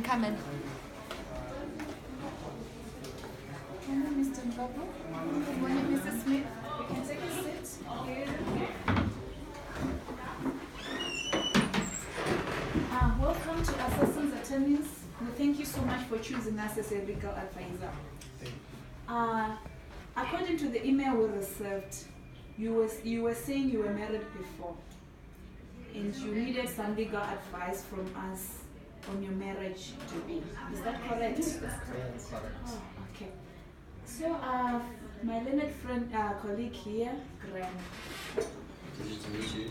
can come in. Good morning, Mr. Mbabu. Good morning, Mrs. Smith. You can take a seat. Welcome to Assistance Attorneys. We thank you so much for choosing us as a legal advisor. According to the email we received, you were saying you were married before and you needed some legal advice from us on your marriage to be. Is that correct? Yes, that's correct. Oh, okay. So, my learned friend, colleague here, Graham. Pleasure to meet you.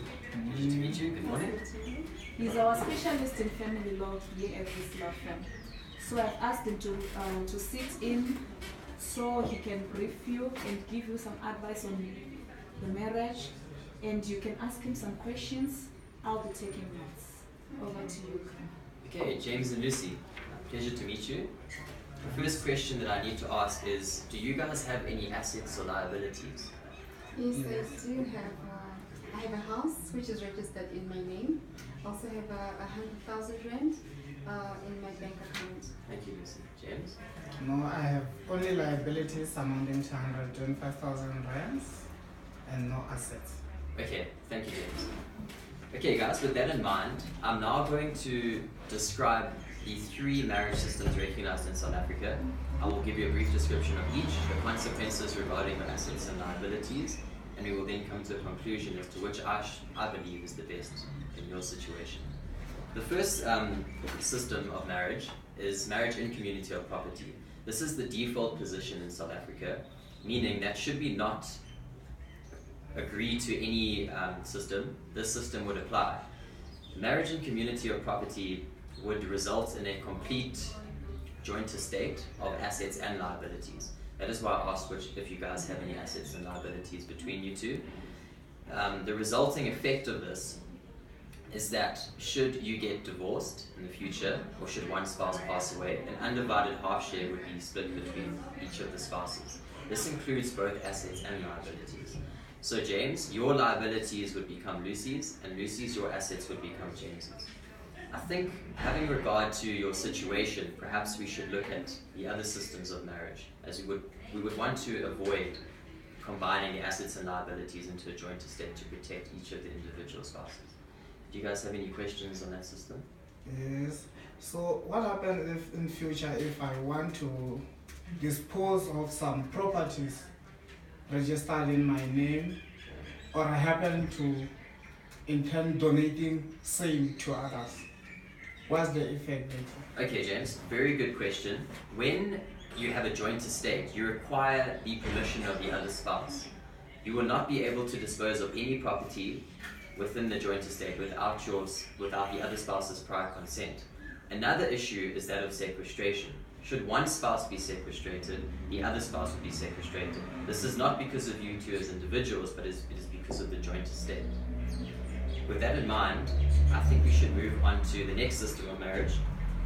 Pleasure to meet you. Good morning. He's our specialist in family law here at this law firm. So I've asked him to sit in so he can brief you and give you some advice on the marriage, and you can ask him some questions. I'll be taking notes. Over to you. Okay, James and Lucy, pleasure to meet you. The first question that I need to ask is, do you guys have any assets or liabilities? Yes, I do have. I have a house which is registered in my name. Also have 100,000 rand in my bank account. Thank you, Lucy. James? No, I have only liabilities amounting to 125,000 rands and no assets. Okay, thank you, James. Okay, guys, with that in mind, I'm now going to describe the 3 marriage systems recognized in South Africa. I will give you a brief description of each, the consequences regarding the assets and liabilities, and we will then come to a conclusion as to which I believe is the best in your situation. The first system of marriage is marriage in community of property. This is the default position in South Africa, meaning that should we not agree to any system, this system would apply. Marriage in community of property would result in a complete joint estate of assets and liabilities. That is why I asked if you guys have any assets and liabilities between you two. The resulting effect of this is that should you get divorced in the future, or should one spouse pass away, an undivided half share would be split between each of the spouses. This includes both assets and liabilities. So James, your liabilities would become Lucy's, and Lucy's, your assets would become James's. I think, having regard to your situation, perhaps we should look at the other systems of marriage, as we would want to avoid combining the assets and liabilities into a joint estate to protect each of the individual spouses. Do you guys have any questions on that system? Yes. So what happens if in future if I want to dispose of some properties registered in my name, or I happen to intend donating same to others? What's the effect later? Okay, James, very good question. When you have a joint estate, you require the permission of the other spouse. You will not be able to dispose of any property within the joint estate without the other spouse's prior consent. Another issue is that of sequestration. Should one spouse be sequestrated, the other spouse will be sequestrated. This is not because of you two as individuals, but it is because of the joint estate. With that in mind, I think we should move on to the next system of marriage.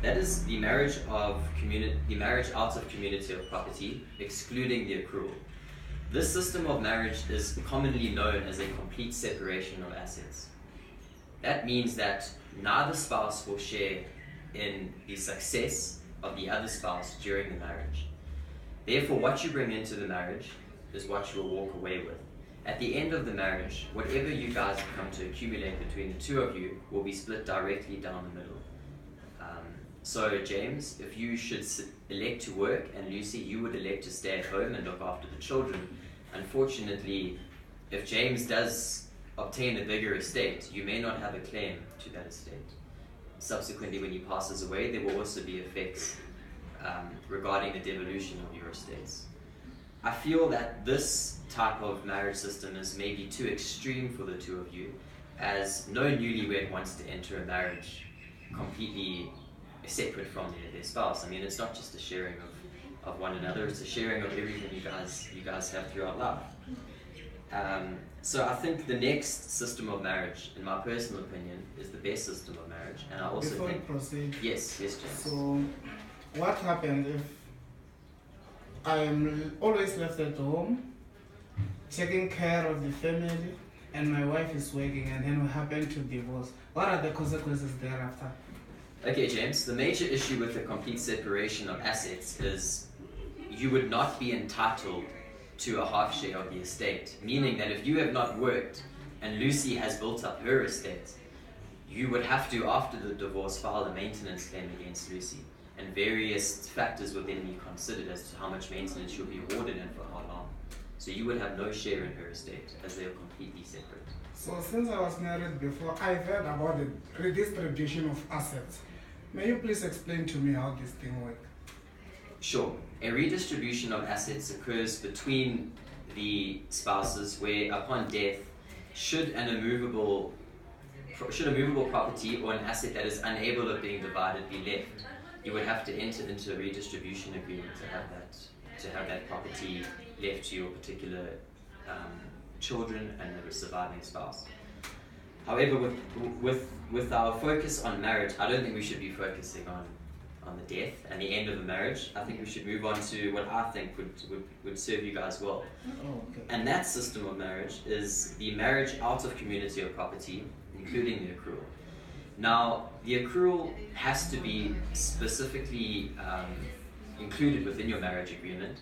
That is the marriage out of community of property, excluding the accrual. This system of marriage is commonly known as a complete separation of assets. That means that neither spouse will share in the success of the other spouse during the marriage. Therefore, what you bring into the marriage is what you will walk away with. At the end of the marriage, whatever you guys come to accumulate between the two of you will be split directly down the middle. So James, if you should elect to work, and Lucy, you would elect to stay at home and look after the children, unfortunately, if James does obtain a bigger estate, you may not have a claim to that estate. Subsequently, when he passes away, there will also be effects regarding the devolution of your estates. I feel that this type of marriage system is maybe too extreme for the two of you, as no newlywed wants to enter a marriage completely separate from their spouse. I mean, it's not just a sharing of one another, it's a sharing of everything you guys have throughout life. So I think the next system of marriage, in my personal opinion, is the best system of marriage, and I also Before think... we proceed, Yes, James. so what happens if I am always left at home, taking care of the family, and my wife is working, and then we happen to divorce? What are the consequences thereafter? Okay, James, the major issue with the complete separation of assets is you would not be entitled to a half share of the estate, meaning that if you have not worked and Lucy has built up her estate, you would have to, after the divorce, file a maintenance claim against Lucy, and various factors would then be considered as to how much maintenance you'll be awarded and for how long. So you would have no share in her estate, as they are completely separate. So since I was married before, I've heard about the redistribution of assets. May you please explain to me how this thing works? Sure. A redistribution of assets occurs between the spouses where, upon death, should a movable property or an asset that is unable of being divided be left, you would have to enter into a redistribution agreement to have that property left to your particular children and the surviving spouse. However, with our focus on marriage, I don't think we should be focusing on the death and the end of the marriage. I think we should move on to what I think would serve you guys well. Oh, okay. And that system of marriage is the marriage out of community of property, including the accrual. Now, the accrual has to be specifically included within your marriage agreement.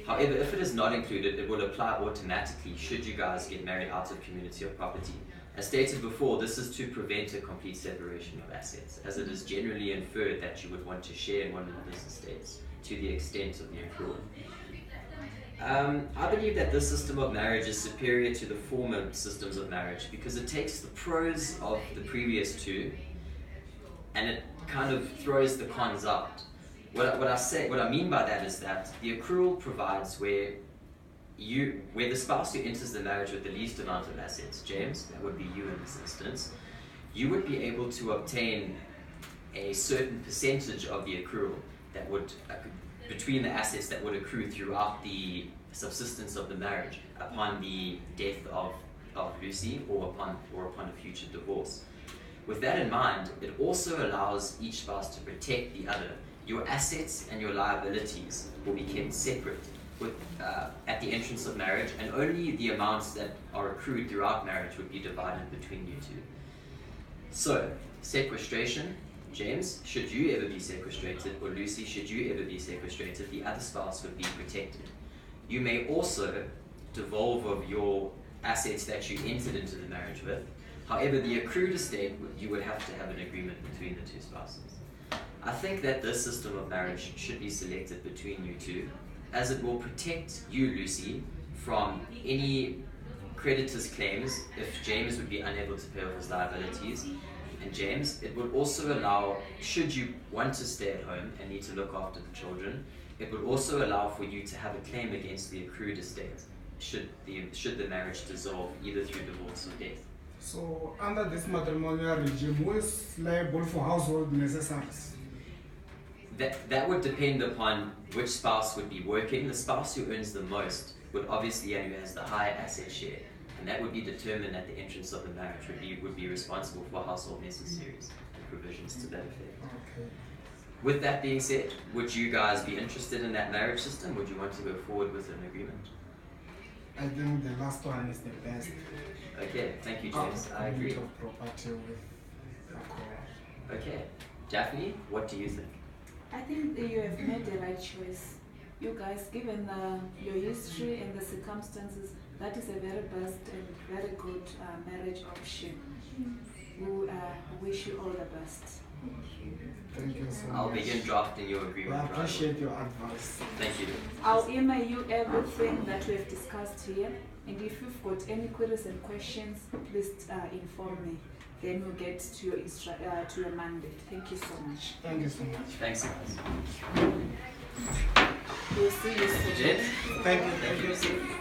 However, if it is not included, it will apply automatically should you guys get married out of community of property. As stated before, this is to prevent a complete separation of assets, as it is generally inferred that you would want to share in one another's estates to the extent of the accrual. I believe that this system of marriage is superior to the former systems of marriage because it takes the pros of the previous two and it kind of throws the cons out. What I mean by that is that the accrual provides where the spouse who enters the marriage with the least amount of assets, James, that would be you in this instance, you would be able to obtain a certain percentage of the accrual that would between the assets that would accrue throughout the subsistence of the marriage upon the death of Lucy or upon a future divorce. With that in mind, it also allows each spouse to protect the other. Your assets and your liabilities will be kept separate at the entrance of marriage, and only the amounts that are accrued throughout marriage would be divided between you two. So, sequestration, James, should you ever be sequestrated, or Lucy, should you ever be sequestrated, the other spouse would be protected. You may also devolve of your assets that you entered into the marriage with. However, the accrued estate, you would have to have an agreement between the two spouses. I think that this system of marriage should be selected between you two, as it will protect you, Lucy, from any creditor's claims if James would be unable to pay off his liabilities. And James, it would also allow, should you want to stay at home and need to look after the children, it would also allow for you to have a claim against the accrued estate should the marriage dissolve either through divorce or death. So, under this matrimonial regime, who is liable for household necessaries? That would depend upon which spouse would be working. The spouse who earns the most would obviously, and who has the higher asset share, and that would be determined at the entrance of the marriage, would be responsible for household necessaries and provisions to that effect. Okay. With that being said, would you guys be interested in that marriage system? Would you want to go forward with an agreement? I think the last one is the best. Okay, thank you, James. I agree. Of property with accrual. Okay, Daphne, what do you think? I think that you have made the right choice. You guys, given your history and the circumstances, that is a very best and very good marriage option. We wish you all the best. Thank you so much. I'll begin drafting your agreement. I appreciate your advice. Thank you. I'll email you everything that we have discussed here, and if you've got any queries and questions, please inform me. Then we'll get to your mandate. Thank you so much. Thank you so much. Thanks, guys. We'll see you soon. James? Thank you. Thank you.